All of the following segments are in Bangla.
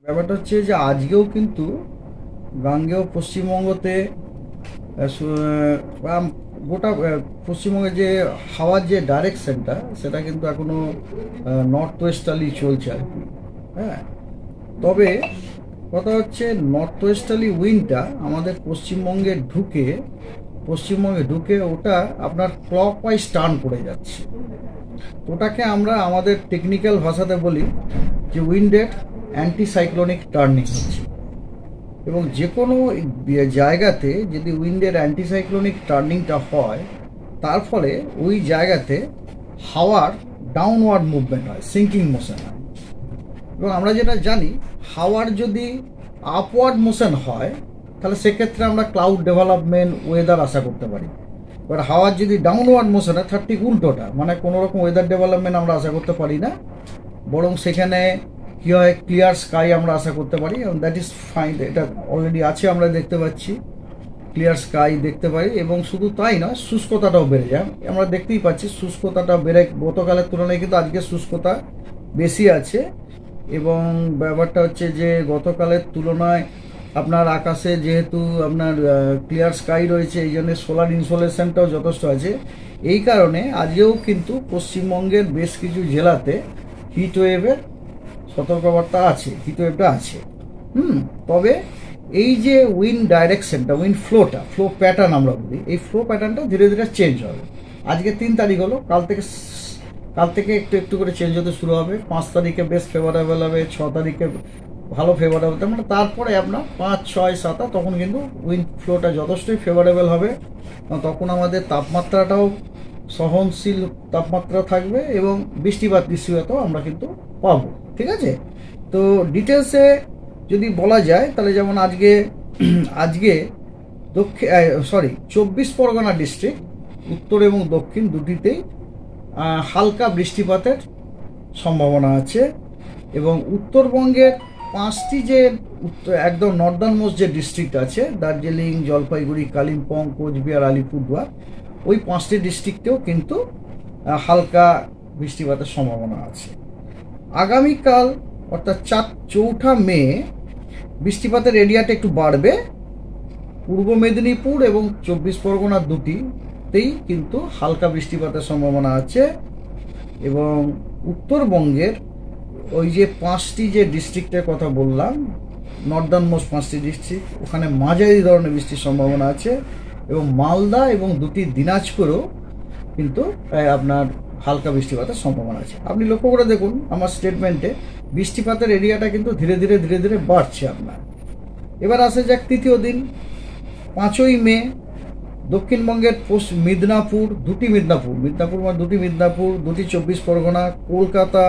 ব্যাপারটা হচ্ছে যে আজকেও কিন্তু গাঙ্গেয় পশ্চিমবঙ্গতে গোটা পশ্চিমবঙ্গের যে হাওয়ার যে ডাইরেকশনটা সেটা কিন্তু এখনো নর্থ ওয়েস্টার্লি চলছে আর কি। হ্যাঁ, তবে কথা হচ্ছে নর্থ ওয়েস্টার্লি উইন্ডটা আমাদের পশ্চিমবঙ্গে ঢুকে ওটা আপনার ক্লক ওয়াইজ টার্ন করে যাচ্ছে। ওটাকে আমরা আমাদের টেকনিক্যাল ভাষাতে বলি যে উইন্ডের অ্যান্টিসাইক্লোনিক টার্নিং হচ্ছে। এবং যে কোনো জায়গাতে যদি উইন্ডের অ্যান্টিসাইক্লোনিক টার্নিংটা হয়, তার ফলে ওই জায়গাতে হাওয়ার ডাউনওয়ার্ড মুভমেন্ট হয়, সিঙ্কিং মোশন হয়। এবং আমরা যেটা জানি, হাওয়ার যদি আপওয়ার্ড মোশন হয় তাহলে সেক্ষেত্রে আমরা ক্লাউড ডেভেলপমেন্ট ওয়েদার আশা করতে পারি। এবার হাওয়ার যদি ডাউনওয়ার্ড মোশন হয় তার ঠিক উল্টোটা, মানে কোনো রকম ওয়েদার ডেভেলপমেন্ট আমরা আশা করতে পারি না, বরং সেখানে কী হয়, ক্লিয়ার স্কাই আমরা আশা করতে পারি। এবং দ্যাট ইজ ফাইন, এটা অলরেডি আছে, আমরা দেখতে পাচ্ছি ক্লিয়ার স্কাই দেখতে পাই। এবং শুধু তাই নয়, শুষ্কতাটাও বেড়ে যায়, আমরা দেখতেই পাচ্ছি শুষ্কতাটা বেড়ে, গতকালের তুলনায় কিন্তু আজকে শুষ্কতা বেশি আছে। এবং ব্যাপারটা হচ্ছে যে গতকালের তুলনায় আপনার আকাশে যেহেতু আপনার ক্লিয়ার স্কাই রয়েছে, এই জন্য সোলার ইনসোলেশনটাও যথেষ্ট আছে। এই কারণে আজকেও কিন্তু পশ্চিমবঙ্গের বেশ কিছু জেলাতে হিট ওয়েভের সতর্কবার্তা আছে, হিট ওয়েভটা আছে। তবে এই যে উইন্ড ডাইরেকশনটা, উইন্ড ফ্লো প্যাটার্ন আমরা বলি, এই ফ্লো প্যাটার্নটা ধীরে ধীরে চেঞ্জ হবে। আজকে 3 তারিখ হলো, কাল থেকে একটু একটু করে চেঞ্জ হতে শুরু হবে। 5 তারিখে বেশ ফেভারেবল হবে, 6 তারিখে ভালো ফেভারেবল, তার মানে তারপরে আপনার 5, 6, 7 তখন কিন্তু উইন্ড ফ্লোটা যথেষ্টই ফেভারেবল হবে। তখন আমাদের তাপমাত্রাটাও সহনশীল তাপমাত্রা থাকবে এবং বৃষ্টিপাতও আমরা কিন্তু পাবো। ঠিক আছে, তো ডিটেলসে যদি বলা যায় তাহলে যেমন আজকে 24 পরগনা ডিস্ট্রিক্ট, উত্তর এবং দক্ষিণ দুটিতেই হালকা বৃষ্টিপাতের সম্ভাবনা আছে। এবং উত্তরবঙ্গের 5টি যে একদম নর্দার্ন মোস্ট যে ডিস্ট্রিক্ট আছে, দার্জিলিং, জলপাইগুড়ি, কালিম্পং, কোচবিহার, আলিপুরদুয়ার, ওই 5টি ডিস্ট্রিক্টেও কিন্তু হালকা বৃষ্টিপাতের সম্ভাবনা আছে। আগামীকাল অর্থাৎ 4 মে বৃষ্টিপাতের এরিয়াটা একটু বাড়বে। পূর্ব মেদিনীপুর এবং 24 পরগনা দুটিতেই কিন্তু হালকা বৃষ্টিপাতের সম্ভাবনা আছে। এবং উত্তরবঙ্গের ওই যে 5টি যে ডিস্ট্রিক্টের কথা বললাম, নর্দার্ন মোস্ট 5টি ডিস্ট্রিক্ট, ওখানে মাঝারি ধরনের বৃষ্টির সম্ভাবনা আছে। এবং মালদা এবং 2টি দিনাজপুরেও কিন্তু আপনার হালকা বৃষ্টিপাতের সম্ভাবনা আছে। আপনি লক্ষ্য করে দেখুন আমার স্টেটমেন্টে বৃষ্টিপাতের এরিয়াটা কিন্তু ধীরে ধীরে বাড়ছে আপনার। এবার আসে যাক তৃতীয় দিন, 5ই মে। দক্ষিণবঙ্গের মিদনাপুর, 2টি মিদনাপুর, মানে 2টি মিদনাপুর, 2টি 24 পরগনা, কলকাতা,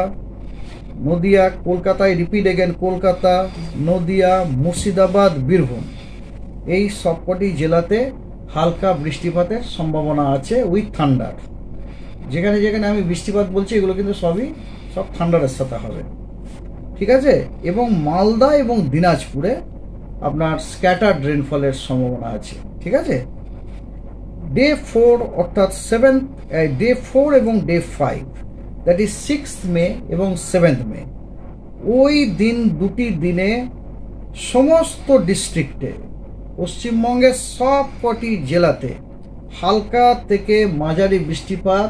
নদিয়া, কলকাতায় রিপিট এগেন কলকাতা, নদিয়া, মুর্শিদাবাদ, বীরভূম, এই সবকটি জেলাতে হালকা বৃষ্টিপাতের সম্ভাবনা আছে উইথ থান্ডার। যেখানে যেখানে আমি বৃষ্টিপাত বলছি এগুলো কিন্তু সব থান্ডারের সাথে হবে। ঠিক আছে, এবং মালদা এবং দিনাজপুরে আপনার স্ক্যাটার্ড রেনফলের সম্ভাবনা আছে। ঠিক আছে, ডে 4 অর্থাৎ ডে 4 এবং ডে 5, দ্যাট ইজ 6th মে এবং 7th মে, ওই দুটি দিনে সমস্ত ডিস্ট্রিক্টে, পশ্চিমবঙ্গের সব কটি জেলাতে হালকা থেকে মাঝারি বৃষ্টিপাত,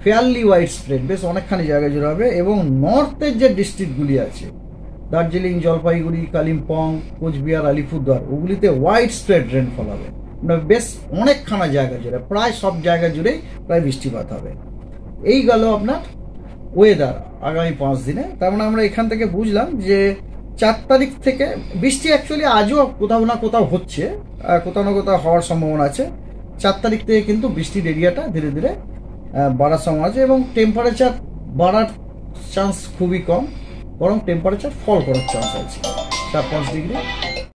ফেয়ারলি ওয়াইড স্প্রেড, বেশ অনেকখানি জায়গা জুড়ে হবে। এবং নর্থের যে ডিস্ট্রিক্টগুলি আছে, Darjeeling, Jalpaiguri, Kalimpong, Cooch Behar, Alipurduar, ওগুলিতে wide spread rainfall হবে, বেশ অনেকখানা জায়গা জুড়ে, প্রায় সব জায়গা জুড়েই প্রায় বৃষ্টিপাত হবে। এই গেল আপনার ওয়েদার আগামী 5 দিনে। তার মানে আমরা এখান থেকে বুঝলাম যে 4 তারিখ থেকে বৃষ্টি অ্যাকচুয়ালি আজও কোথাও না কোথাও হচ্ছে, কোথাও না কোথাও হওয়ার সম্ভাবনা আছে। 4 তারিখ থেকে কিন্তু বৃষ্টির এরিয়াটা ধীরে ধীরে বাড়ার সম্ভাবনা আছে। এবং টেম্পারেচার বাড়ার চান্স খুবই কম, বরং টেম্পারেচার ফল করার চান্স আছে 4-5 ডিগ্রি।